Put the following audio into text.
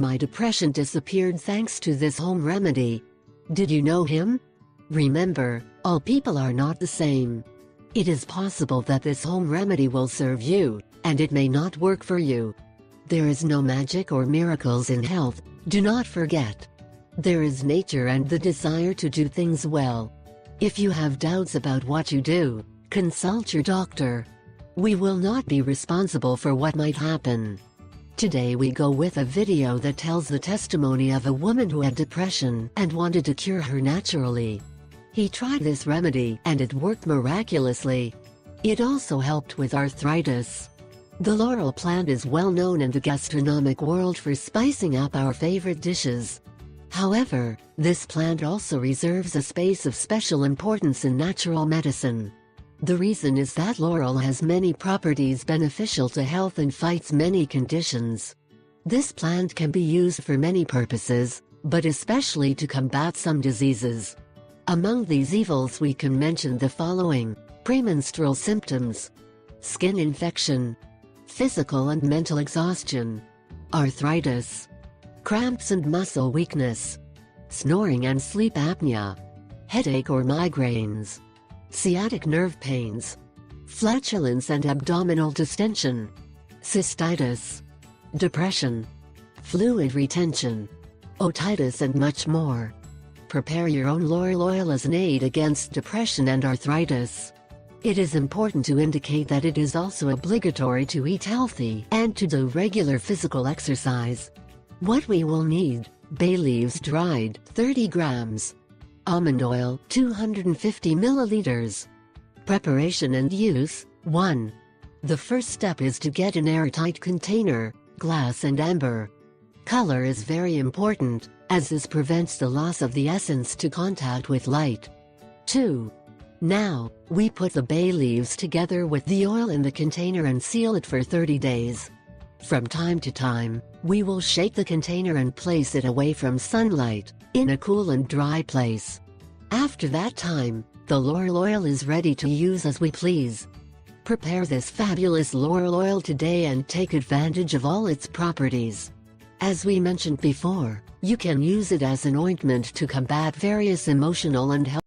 My depression disappeared thanks to this home remedy. Did you know him? Remember, all people are not the same. It is possible that this home remedy will serve you, and it may not work for you. There is no magic or miracles in health, do not forget. There is nature and the desire to do things well. If you have doubts about what you do, consult your doctor. We will not be responsible for what might happen. Today we go with a video that tells the testimony of a woman who had depression and wanted to cure her naturally. He tried this remedy and it worked miraculously. It also helped with arthritis. The laurel plant is well known in the gastronomic world for spicing up our favorite dishes. However, this plant also reserves a space of special importance in natural medicine. The reason is that laurel has many properties beneficial to health and fights many conditions. This plant can be used for many purposes, but especially to combat some diseases. Among these evils we can mention the following: premenstrual symptoms, skin infection, physical and mental exhaustion, arthritis, cramps and muscle weakness, snoring and sleep apnea, headache or migraines, sciatic nerve pains, flatulence and abdominal distension, cystitis, depression, fluid retention, otitis and much more. Prepare your own laurel oil as an aid against depression and arthritis. It is important to indicate that it is also obligatory to eat healthy and to do regular physical exercise. What we will need: bay leaves dried, 30 grams. Almond oil, 250 milliliters. Preparation and use: 1. The first step is to get an airtight container, glass and amber. Color is very important, as this prevents the loss of the essence to contact with light. 2. Now, we put the bay leaves together with the oil in the container and seal it for 30 days. From time to time, we will shake the container and place it away from sunlight, in a cool and dry place. After that time, the laurel oil is ready to use as we please. Prepare this fabulous laurel oil today and take advantage of all its properties. As we mentioned before, you can use it as an ointment to combat various emotional and health